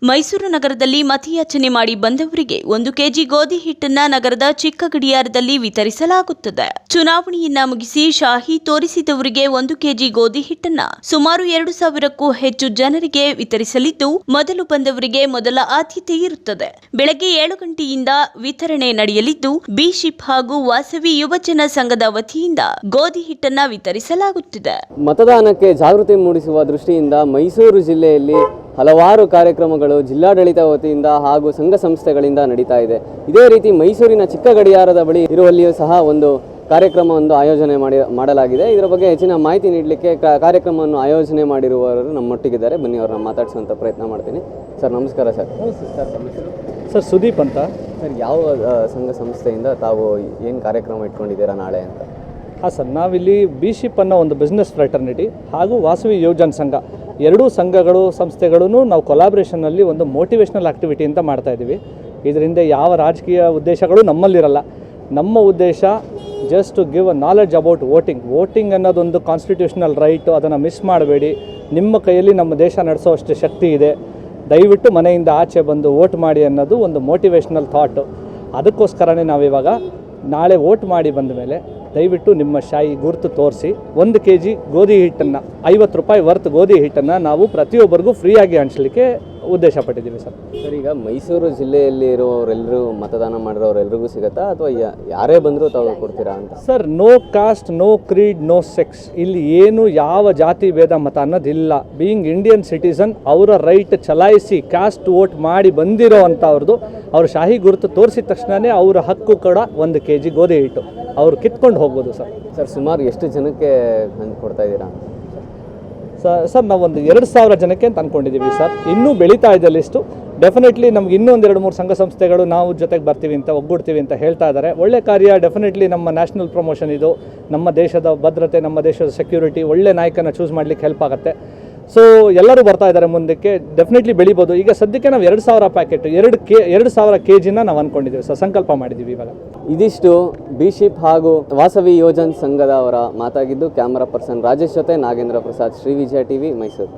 ಮೈಸೂರು ನಗರದಲ್ಲಿ ಮತಯಾಚನೆ ಮಾಡಿ ಬಂದವರಿಗೆ 1 ಕೆಜಿ ಗೋಧಿ ಹಿಟ್ಟನ್ನ ನಗರದ ಚಿಕ್ಕ ಗಡಿಯಾರದಲ್ಲಿ ವಿತರಿಸಲಾಗುತ್ತದೆ. ಚುನಾವಣೆಯನ್ನ ಮುಗಿಸಿ ಶಾಹಿ ತೋರಿಸಿದವರಿಗೆ 1 ಕೆಜಿ ಗೋಧಿ ಹಿಟ್ಟನ್ನ ಸುಮಾರು 2,000ಕ್ಕೂ ಹೆಚ್ಚು ಜನರಿಗೆ ವಿತರಿಸಲಿದ್ದು, ಮೊದಲು ಬಂದವರಿಗೆ ಮೊದಲ ಆದ್ಯತೆ ಇರುತ್ತದೆ. ಬೆಳಗ್ಗೆ 7 ಗಂಟೆಯಿಂದ ವಿತರಣೆ ನಡೆಯಲಿದ್ದು, ಬಿಶಿಪ್ ಹಾಗೂ ವಾಸವಿ ಯುವಜನ ಸಂಘದ ವತಿಯಿಂದ ಗೋಧಿ ಹಿಟ್ಟನ್ನ ವಿತರಿಸಲಾಗುತ್ತಿದೆ. ಮತದಾನಕ್ಕೆ ಜಾಗೃತಿ ಮೂಡಿಸುವ ದೃಷ್ಟಿಯಿಂದ ಮೈಸೂರು ಜಿಲ್ಲೆಯಲ್ಲಿ ಹಲವಾರು ಕಾರ್ಯಕ್ರಮಗಳು ಜಿಲ್ಲಾಡಳಿತ ವತಿಯಿಂದ ಹಾಗೂ ಸಂಘ ಸಂಸ್ಥೆಗಳಿಂದ ನಡೀತಾ ಇದೆ. ಇದೇ ರೀತಿ ಮೈಸೂರಿನ ಚಿಕ್ಕ ಗಡಿಯಾರದ ಬಳಿ ಇರುವಲ್ಲಿಯೂ ಸಹ ಒಂದು ಕಾರ್ಯಕ್ರಮವನ್ನು ಆಯೋಜನೆ ಮಾಡಲಾಗಿದೆ. ಇದರ ಬಗ್ಗೆ ಹೆಚ್ಚಿನ ಮಾಹಿತಿ ನೀಡಲಿಕ್ಕೆ ಕಾರ್ಯಕ್ರಮವನ್ನು ಆಯೋಜನೆ ಮಾಡಿರುವವರು ನಮ್ಮೊಟ್ಟಿಗಿದ್ದಾರೆ. ಬನ್ನಿ ಅವ್ರನ್ನ ಮಾತಾಡಿಸುವಂಥ ಪ್ರಯತ್ನ ಮಾಡ್ತೀನಿ. ಸರ್ ನಮಸ್ಕಾರ. ಸರ್ ಸುದೀಪ್ ಅಂತ. ಸರ್ ಯಾವ ಸಂಘ ಸಂಸ್ಥೆಯಿಂದ ತಾವು ಏನು ಕಾರ್ಯಕ್ರಮ ಇಟ್ಕೊಂಡಿದ್ದೀರಾ ನಾಳೆ ಅಂತ? ಹಾಂ ಸರ್, ನಾವಿಲ್ಲಿ ಬಿಶಿಪ್ ಅನ್ನೋ ಒಂದು ಬಿಸ್ನೆಸ್ ಫ್ರೆಟರ್ನಿಟಿ ಹಾಗೂ ವಾಸವಿ ಯುವಜನ ಸಂಘ ಎರಡೂ ಸಂಘಗಳು ಸಂಸ್ಥೆಗಳೂ ನಾವು ಕೊಲಾಬ್ರೇಷನಲ್ಲಿ ಒಂದು ಮೋಟಿವೇಶ್ನಲ್ ಆ್ಯಕ್ಟಿವಿಟಿ ಅಂತ ಮಾಡ್ತಾಯಿದ್ದೀವಿ. ಇದರಿಂದ ಯಾವ ರಾಜಕೀಯ ಉದ್ದೇಶಗಳು ನಮ್ಮಲ್ಲಿರಲ್ಲ. ನಮ್ಮ ಉದ್ದೇಶ just to give a knowledge about voting ಅನ್ನೋದೊಂದು ಕಾನ್ಸ್ಟಿಟ್ಯೂಷನಲ್ ರೈಟು. ಅದನ್ನು ಮಿಸ್ ಮಾಡಬೇಡಿ. ನಿಮ್ಮ ಕೈಯಲ್ಲಿ ನಮ್ಮ ದೇಶ ನಡೆಸೋಷ್ಟು ಶಕ್ತಿ ಇದೆ. ದಯವಿಟ್ಟು ಮನೆಯಿಂದ ಆಚೆ ಬಂದು ವೋಟ್ ಮಾಡಿ ಅನ್ನೋದು ಒಂದು ಮೋಟಿವೇಶ್ನಲ್ ಥಾಟು. ಅದಕ್ಕೋಸ್ಕರನೇ ನಾವಿವಾಗ ನಾಳೆ ವೋಟ್ ಮಾಡಿ ಬಂದ ಮೇಲೆ ದಯವಿಟ್ಟು ನಿಮ್ಮ ಶಾಯಿ ಗುರುತು ತೋರಿಸಿ 1 ಕೆಜಿ ಗೋಧಿ ಹಿಟ್ಟನ್ನು 50 ರೂಪಾಯಿ ವರ್ತ್ ಗೋಧಿ ಹಿಟ್ಟನ್ನು ನಾವು ಪ್ರತಿಯೊಬ್ಬರಿಗೂ ಫ್ರೀಯಾಗಿ ಹಂಚಲಿಕ್ಕೆ ಉದ್ದೇಶ ಪಟ್ಟಿದ್ದೀವಿ ಸರ್. ಸರ್, ಈಗ ಮೈಸೂರು ಜಿಲ್ಲೆಯಲ್ಲಿ ಇರುವವರೆಲ್ಲರೂ ಮತದಾನ ಮಾಡಿರೋರೆಲ್ರಿಗೂ ಸಿಗುತ್ತಾ ಅಥವಾ ಯಾರೇ ಬಂದರೂ ತಾವು ಕೊಡ್ತೀರಾ ಅಂತ? Sir, no caste, no creed, no sex. ಇಲ್ಲಿ ಏನು ಯಾವ ಜಾತಿ ಭೇದ ಮತ ಅನ್ನೋದಿಲ್ಲ. ಬೀಯಿಂಗ್ ಇಂಡಿಯನ್ ಸಿಟಿಸನ್ ಅವರ ರೈಟ್ ಚಲಾಯಿಸಿ ಕಾಸ್ಟ್ ವೋಟ್ ಮಾಡಿ ಬಂದಿರೋ ಅಂಥವ್ರದ್ದು ಅವರು ಶಾಹಿ ಗುರುತು ತೋರಿಸಿದ ತಕ್ಷಣವೇ ಅವರ ಹಕ್ಕು ಕೂಡ 1 ಕೆಜಿ ಗೋಧಿ ಹಿಟ್ಟು ಅವರು ಕಿತ್ಕೊಂಡು ಹೋಗ್ಬೋದು ಸರ್. ಸರ್, ಸುಮಾರು ಎಷ್ಟು ಜನಕ್ಕೆ ಕೊಡ್ತಾ ಇದ್ದೀರಾ? ಸರ್ ನಾವೊಂದು 2,000 ಜನಕ್ಕೆ ಅಂತ ಅಂದ್ಕೊಂಡಿದ್ದೀವಿ ಸರ್. ಇನ್ನೂ ಬೆಳೀತಾ ಇದೆ ಲಿಸ್ಟು. ಡೆಫಿನೆಟ್ಲಿ ನಮ್ಗೆ ಇನ್ನೂ 2-3 ಸಂಘ ಸಂಸ್ಥೆಗಳು ನಾವು ಜೊತೆಗೆ ಬರ್ತೀವಿ ಅಂತ ಒಗ್ಗೂಡ್ತೀವಿ ಅಂತ ಹೇಳ್ತಾ ಇದ್ದಾರೆ. ಒಳ್ಳೆ ಕಾರ್ಯ. ಡೆಫಿನೆಟ್ಲಿ ನಮ್ಮ ನ್ಯಾಷನಲ್ ಪ್ರಮೋಷನ್ ಇದು. ನಮ್ಮ ದೇಶದ ಭದ್ರತೆ, ನಮ್ಮ ದೇಶದ ಸೆಕ್ಯೂರಿಟಿ, ಒಳ್ಳೆ ನಾಯಕನ ಚೂಸ್ ಮಾಡಲಿಕ್ಕೆ ಹೆಲ್ಪ್ ಆಗುತ್ತೆ. ಸೊ ಎಲ್ಲರೂ ಬರ್ತಾ ಇದ್ದಾರೆ ಮುಂದಕ್ಕೆ. ಡೆಫಿನೆಟ್ಲಿ ಬೆಳಿಬೋದು. ಈಗ ಸದ್ಯಕ್ಕೆ ನಾವು 2,000 ಪ್ಯಾಕೆಟ್ 2,000 ಕೆಜಿನ ನಾವು ಅಂದ್ಕೊಂಡಿದ್ದೀವಿ ಸರ್, ಸಂಕಲ್ಪ ಮಾಡಿದ್ದೀವಿ ಇವಾಗ. ಇದಿಷ್ಟು ಬಿಶಿಪ್ ಹಾಗೂ ವಾಸವಿ ಯೋಜನ್ ಸಂಘದವರ ಮಾತಾಗಿದ್ದು. ಕ್ಯಾಮರಾ ಪರ್ಸನ್ ರಾಜೇಶ್ ಜೊತೆ ನಾಗೇಂದ್ರ ಪ್ರಸಾದ್, ಶ್ರೀ ವಿಜಯ ಟಿವಿ, ಮೈಸೂರು.